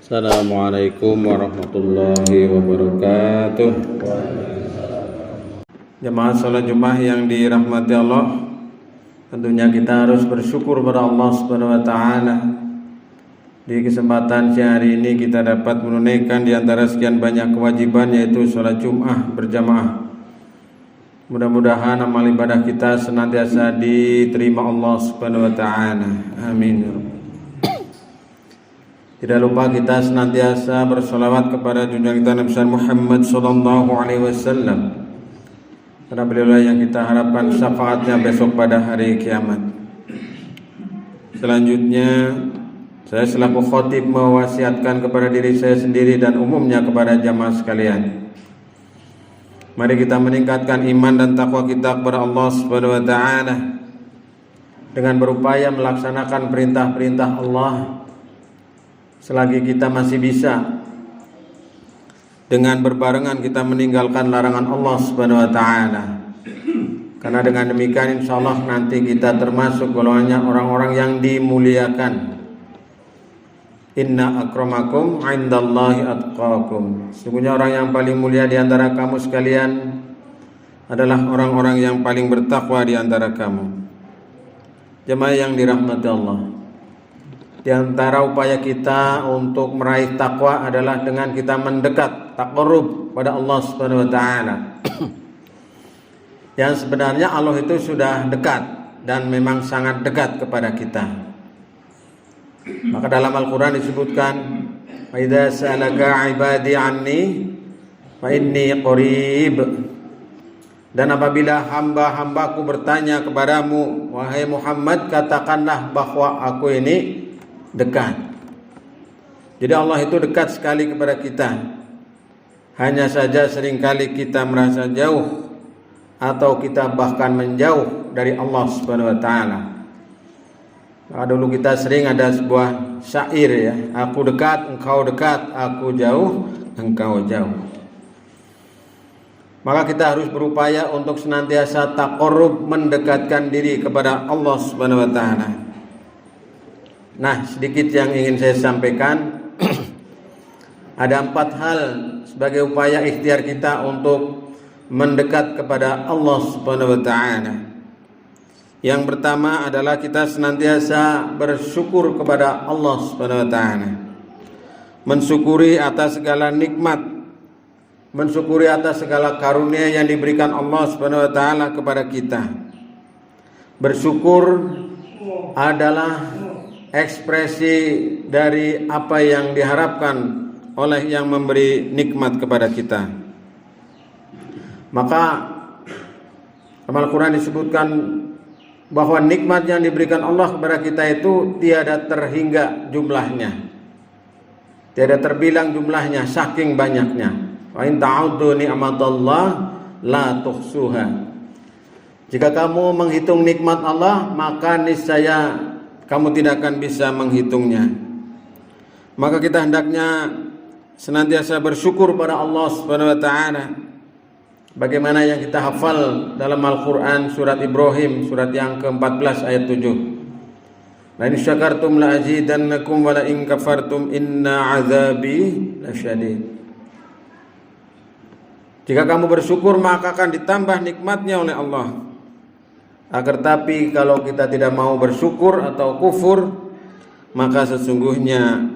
Assalamualaikum warahmatullahi wabarakatuh. Jemaah salat Jumat yang dirahmati Allah, tentunya kita harus bersyukur pada Allah Subhanahu wa taala. Di kesempatan siang hari ini kita dapat menunaikan di antara sekian banyak kewajiban, yaitu salat Jumat berjamaah. Mudah-mudahan amal ibadah kita senantiasa diterima Allah Subhanahu wa taala. Amin. Tidak lupa kita senantiasa bersolawat kepada junjungan kita Nabi Muhammad sallallahu alaihi wasallam, karena beliau yang kita harapkan syafaatnya besok pada hari kiamat. Selanjutnya, saya selaku khatib mewasiatkan kepada diri saya sendiri dan umumnya kepada jamaah sekalian, mari kita meningkatkan iman dan takwa kita kepada Allah Subhanahu wa taala dengan berupaya melaksanakan perintah-perintah Allah selagi kita masih bisa, dengan berbarengan kita meninggalkan larangan Allah Subhanahu wa taala. Karena dengan demikian insyaallah nanti kita termasuk golongannya orang-orang yang dimuliakan. Inna akramakum indallahi atqakum. Sesungguhnya orang yang paling mulia di antara kamu sekalian adalah orang-orang yang paling bertakwa di antara kamu. Jemaah yang dirahmati Allah, di antara upaya kita untuk meraih takwa adalah dengan kita mendekat, taqarrub pada Allah Subhanahu wa taala. Yang sebenarnya Allah itu sudah dekat dan memang sangat dekat kepada kita. Maka dalam Al-Qur'an disebutkan, "Wa idza sa'alaka 'ibadi 'anni fa inni qarib." Dan apabila hamba-hambaku bertanya kepadamu, wahai Muhammad, katakanlah bahwa aku ini dekat. Jadi Allah itu dekat sekali kepada kita. Hanya saja seringkali kita merasa jauh atau kita bahkan menjauh dari Allah Subhanahu wa taala. Dulu kita sering ada sebuah syair ya, aku dekat, engkau dekat, aku jauh, engkau jauh. Maka kita harus berupaya untuk senantiasa taqarrub, mendekatkan diri kepada Allah Subhanahu wa taala. Nah, sedikit yang ingin saya sampaikan. Ada 4 hal sebagai upaya ikhtiar kita untuk mendekat kepada Allah Subhanahu wa taala. Yang pertama adalah kita senantiasa bersyukur kepada Allah Subhanahu wa taala. Mensyukuri atas segala nikmat, mensyukuri atas segala karunia yang diberikan Allah Subhanahu wa taala kepada kita. Bersyukur adalah ekspresi dari apa yang diharapkan oleh yang memberi nikmat kepada kita. Maka dalam Al-Quran disebutkan bahwa nikmat yang diberikan Allah kepada kita itu tiada terhingga jumlahnya, tiada terbilang jumlahnya, saking banyaknya. Wa in ta'uddu ni'matallah la tuhsuha. Jika kamu menghitung nikmat Allah, maka niscaya kamu tidak akan bisa menghitungnya. Maka kita hendaknya senantiasa bersyukur pada Allah Subhanahu wa taala. Bagaimana yang kita hafal dalam Al-Qur'an surat Ibrahim, surat yang ke-14 ayat 7. La in syakartum la azidannakum wa la in kafartum inna azabi lasyadid. Jika kamu bersyukur maka akan ditambah nikmatnya oleh Allah. Agar tapi kalau kita tidak mau bersyukur atau kufur, maka sesungguhnya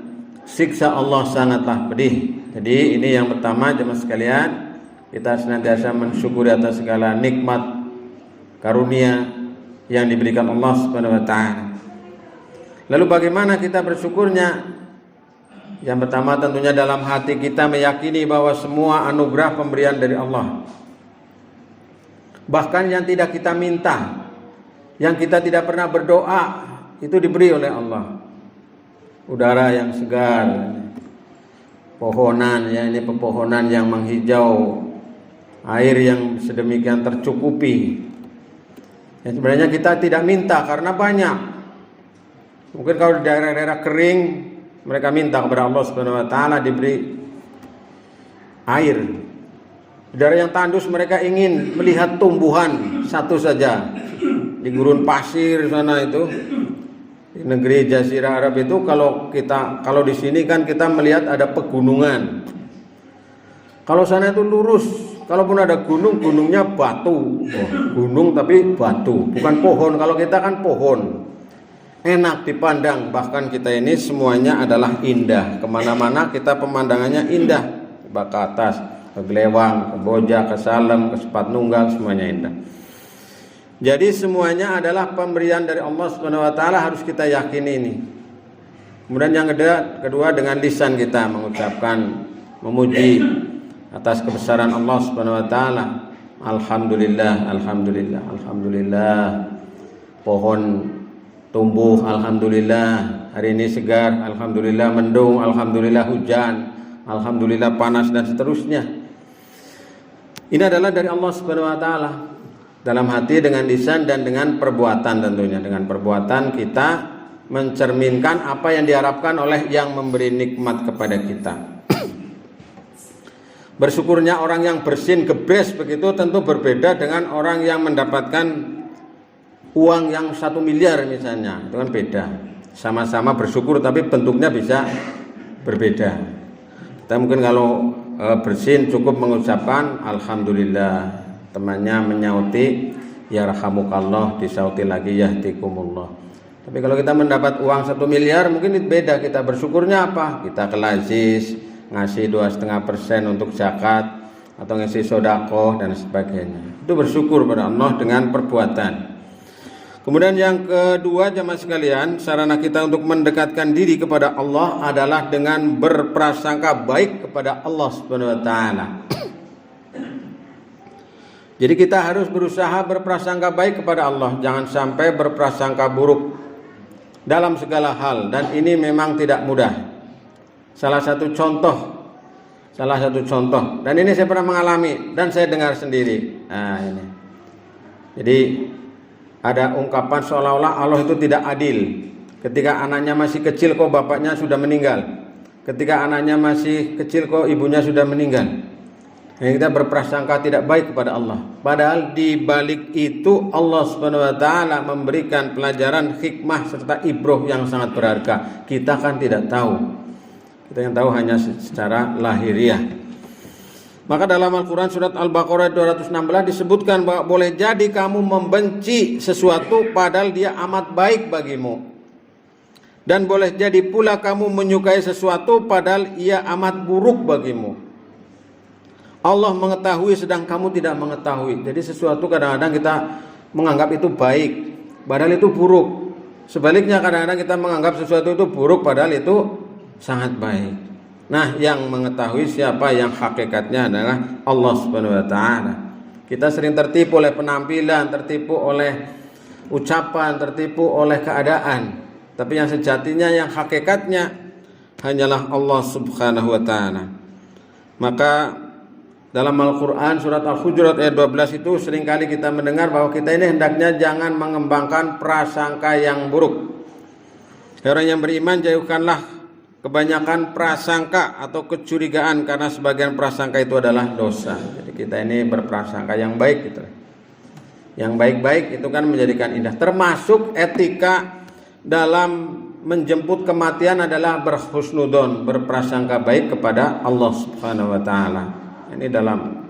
siksa Allah sangatlah pedih. Jadi ini yang pertama jemaah sekalian, kita senantiasa mensyukuri atas segala nikmat karunia yang diberikan Allah Subhanahu wa taala. Lalu bagaimana kita bersyukurnya? Yang pertama tentunya dalam hati kita meyakini bahwa semua anugerah pemberian dari Allah. Bahkan yang tidak kita minta, yang kita tidak pernah berdoa, itu diberi oleh Allah. Udara yang segar, pohonan ya, ini pepohonan yang menghijau, air yang sedemikian tercukupi. Ya, sebenarnya kita tidak minta karena banyak. Mungkin kalau di daerah-daerah kering, mereka minta kepada Allah Subhanahu wa taala diberi air. Di daerah yang tandus mereka ingin melihat tumbuhan satu saja. Di gurun pasir sana itu Di negeri Jazirah Arab itu kalau di sini kan kita melihat ada pegunungan. Kalau sana itu lurus, kalaupun ada gunung, gunungnya batu. Gunung tapi batu, bukan pohon. Kalau kita kan pohon, enak dipandang. Bahkan kita ini semuanya adalah indah. Kemana-mana kita pemandangannya indah. Ke atas, ke Glewang, ke Boja, ke Salem, ke Sepat Nunggal, semuanya indah. Jadi semuanya adalah pemberian dari Allah Subhanahu wa taala, harus kita yakini ini. Kemudian yang kedua dengan lisan kita mengucapkan memuji atas kebesaran Allah Subhanahu wa taala. Alhamdulillah, alhamdulillah, alhamdulillah. Pohon tumbuh, alhamdulillah. Hari ini segar, alhamdulillah. Mendung, alhamdulillah. Hujan, alhamdulillah. Panas dan seterusnya. Ini adalah dari Allah Subhanahu wa taala. Dalam hati, dengan lisan, dan dengan perbuatan tentunya. Dengan perbuatan kita mencerminkan apa yang diharapkan oleh yang memberi nikmat kepada kita. Bersyukurnya orang yang bersin gebes begitu tentu berbeda dengan orang yang mendapatkan uang yang 1 miliar misalnya. Itu kan beda. Sama-sama bersyukur tapi bentuknya bisa berbeda. Kita mungkin kalau bersin cukup mengucapkan alhamdulillah. Temannya menyauti yarhamukallah, disauti lagi yahdikumullah. Tapi kalau kita mendapat uang 1 miliar mungkin itu beda. Kita bersyukurnya apa? Kita ke Lazis, ngasih 2,5% untuk zakat atau ngasih sedekah dan sebagainya. Itu bersyukur pada Allah dengan perbuatan. Kemudian yang kedua jamaah sekalian, sarana kita untuk mendekatkan diri kepada Allah adalah dengan berprasangka baik kepada Allah Subhanahu wa taala. Jadi kita harus berusaha berprasangka baik kepada Allah, jangan sampai berprasangka buruk dalam segala hal, dan ini memang tidak mudah. Salah satu contoh, dan ini saya pernah mengalami dan saya dengar sendiri. Nah ini, jadi ada ungkapan seolah-olah Allah itu tidak adil. Ketika anaknya masih kecil kok bapaknya sudah meninggal. Ketika anaknya masih kecil kok ibunya sudah meninggal. Yang kita berprasangka tidak baik kepada Allah. Padahal di balik itu Allah Subhanahu wa taala memberikan pelajaran, hikmah serta ibrah yang sangat berharga. Kita kan tidak tahu. Kita yang tahu hanya secara lahiriah. Maka dalam Al-Quran surat Al-Baqarah 216 disebutkan bahwa boleh jadi kamu membenci sesuatu padahal dia amat baik bagimu. Dan boleh jadi pula kamu menyukai sesuatu padahal ia amat buruk bagimu. Allah mengetahui sedang kamu tidak mengetahui. Jadi sesuatu kadang-kadang kita menganggap itu baik padahal itu buruk. Sebaliknya kadang-kadang kita menganggap sesuatu itu buruk padahal itu sangat baik. Nah, yang mengetahui siapa yang hakikatnya adalah Allah Subhanahu wa taala. Kita sering tertipu oleh penampilan, tertipu oleh ucapan, tertipu oleh keadaan. Tapi yang sejatinya, yang hakikatnya hanyalah Allah Subhanahu wa taala. Maka dalam Al-Quran surat Al-Hujurat ayat 12 itu seringkali kita mendengar bahwa kita ini hendaknya jangan mengembangkan prasangka yang buruk. Orang yang beriman jauhkanlah kebanyakan prasangka atau kecurigaan, karena sebagian prasangka itu adalah dosa. Jadi kita ini berprasangka yang baik gitu. Yang baik-baik itu kan menjadikan indah. Termasuk etika dalam menjemput kematian adalah berhusnudon, berprasangka baik kepada Allah Subhanahu wa taala. Ini dalam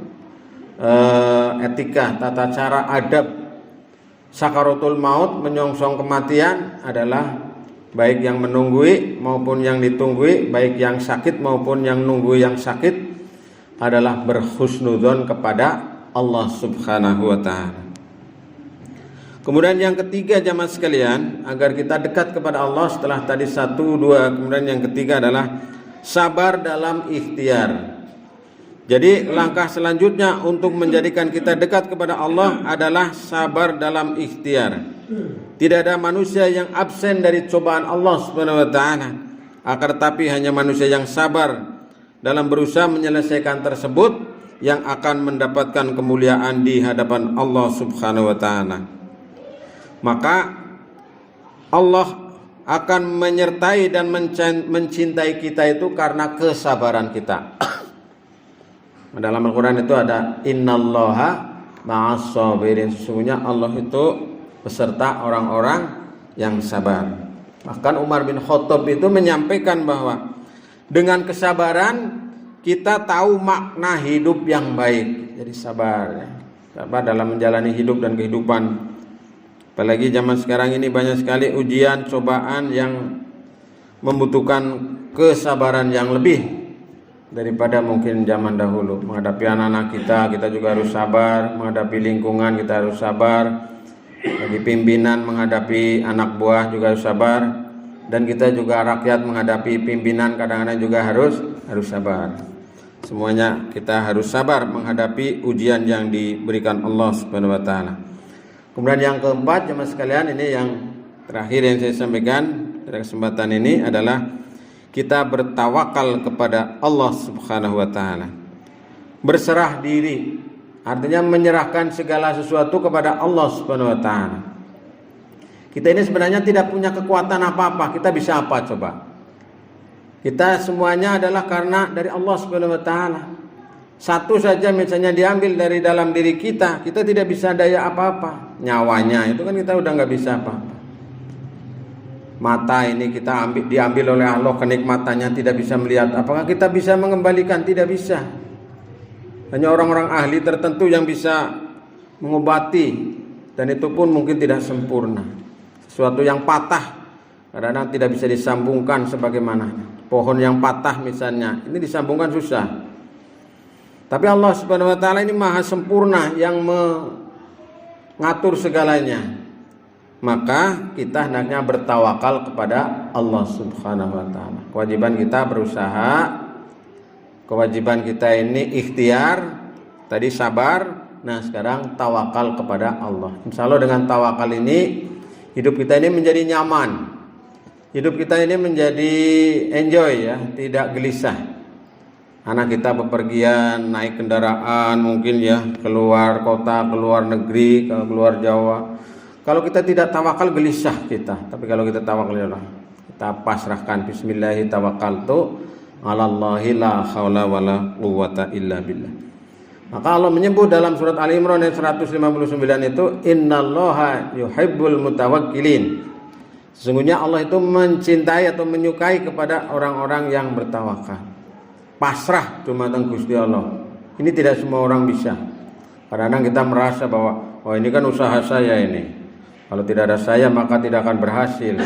etika, tata cara adab sakaratul maut, menyongsong kematian adalah baik yang menunggui maupun yang ditunggui, baik yang sakit maupun yang nunggu yang sakit adalah berhusnudzon kepada Allah Subhanahu wa taala. Kemudian yang ketiga jamaah sekalian, agar kita dekat kepada Allah setelah tadi 1, 2, kemudian yang ketiga adalah sabar dalam ikhtiar. Jadi langkah selanjutnya untuk menjadikan kita dekat kepada Allah adalah sabar dalam ikhtiar. Tidak ada manusia yang absen dari cobaan Allah Subhanahu wa taala. Akan tetapi hanya manusia yang sabar dalam berusaha menyelesaikan tersebut yang akan mendapatkan kemuliaan di hadapan Allah Subhanahu wa taala. Maka Allah akan menyertai dan mencintai kita itu karena kesabaran kita. Dalam Al-Quran itu ada innallaha ma'as sabirin, sesungguhnya Allah itu beserta orang-orang yang sabar. Bahkan Umar bin Khattab itu menyampaikan bahwa dengan kesabaran kita tahu makna hidup yang baik. Jadi sabar ya. Sabar dalam menjalani hidup dan kehidupan. Apalagi zaman sekarang ini banyak sekali ujian, cobaan yang membutuhkan kesabaran yang lebih daripada mungkin zaman dahulu. Menghadapi anak-anak kita juga harus sabar. Menghadapi lingkungan kita harus sabar. Bagi pimpinan menghadapi anak buah juga harus sabar. Dan kita juga rakyat menghadapi pimpinan kadang-kadang juga harus sabar. Semuanya kita harus sabar menghadapi ujian yang diberikan Allah Subhanahu wa taala. Kemudian yang keempat, jemaah sekalian, ini yang terakhir yang saya sampaikan pada kesempatan ini adalah kita bertawakal kepada Allah Subhanahu wa taala. Berserah diri, artinya menyerahkan segala sesuatu kepada Allah Subhanahu wa taala. Kita ini sebenarnya tidak punya kekuatan apa-apa. Kita bisa apa coba? Kita semuanya adalah karena dari Allah Subhanahu wa taala. Satu saja misalnya diambil dari dalam diri kita tidak bisa daya apa-apa. Nyawanya itu kan kita udah nggak bisa apa-apa. Mata ini kita diambil oleh Allah, kenikmatannya tidak bisa melihat. Apakah kita bisa mengembalikan? Tidak bisa. Hanya orang-orang ahli tertentu yang bisa mengobati, dan itu pun mungkin tidak sempurna. Sesuatu yang patah kadang-kadang tidak bisa disambungkan sebagaimana. Pohon yang patah misalnya, ini disambungkan susah. Tapi Allah Subhanahu wa taala ini maha sempurna yang mengatur segalanya. Maka kita hendaknya bertawakal kepada Allah Subhanahu wa taala. Kewajiban kita berusaha, kewajiban kita ini ikhtiar, tadi sabar, nah sekarang tawakal kepada Allah. Insya Allah dengan tawakal ini hidup kita ini menjadi nyaman. Hidup kita ini menjadi enjoy ya, tidak gelisah. Anak kita bepergian, naik kendaraan mungkin ya, keluar kota, keluar negeri, keluar Jawa. Kalau kita tidak tawakal gelisah kita. Tapi kalau kita tawakal Allah, kita pasrahkan bismillahi tawakkaltu 'alallahi la haula wala quwwata illa billah. Maka Allah menyebut dalam surat Ali Imran ayat 159 itu innallaha yuhibbul mutawakkilin. Sesungguhnya Allah itu mencintai atau menyukai kepada orang-orang yang bertawakal. Pasrah dumateng Gusti Allah. Ini tidak semua orang bisa. Kadang-kadang kita merasa bahwa ini kan usaha saya ini. Kalau tidak ada saya maka tidak akan berhasil.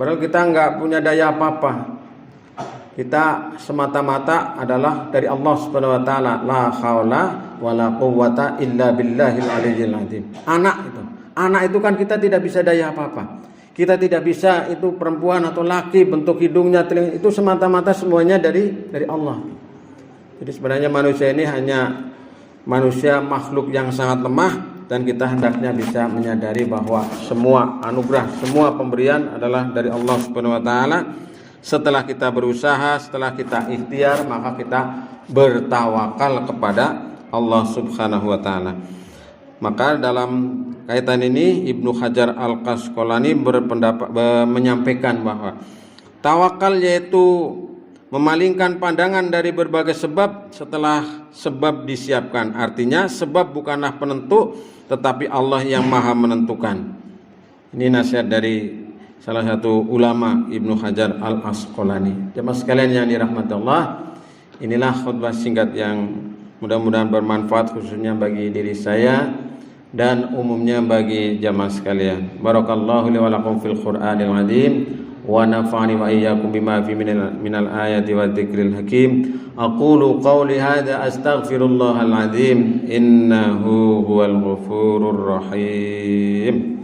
Padahal kita enggak punya daya apa-apa. Kita semata-mata adalah dari Allah Subhanahu wa taala. La haula wala quwwata illa billahil aliyyil azim. Anak itu kan kita tidak bisa daya apa-apa. Kita tidak bisa, itu perempuan atau laki, bentuk hidungnya, telinga, itu semata-mata semuanya dari Allah. Jadi sebenarnya manusia ini hanya manusia makhluk yang sangat lemah, dan kita hendaknya bisa menyadari bahwa semua anugerah, semua pemberian adalah dari Allah Subhanahu wa taala. Setelah kita berusaha, setelah kita ikhtiar, maka kita bertawakal kepada Allah Subhanahu wa taala. Maka dalam kaitan ini Ibnu Hajar Al-Qasqalani menyampaikan bahwa tawakal yaitu memalingkan pandangan dari berbagai sebab setelah sebab disiapkan. Artinya sebab bukanlah penentu, tetapi Allah yang maha menentukan. Ini nasihat dari salah satu ulama Ibnu Hajar Al-Qasqalani. Jemaah sekalian yang dirahmati Allah, inilah khutbah singkat yang mudah-mudahan bermanfaat khususnya bagi diri saya dan umumnya bagi jamaah sekalian. Barakallahu li wa lakum fil Qur'anil azim wa nafa'ani wa iyyakum bima fi minal ayati wa dzikril hakim. Aqulu qawli hadza astaghfirullahal azim innahu huwal ghafurur rahim.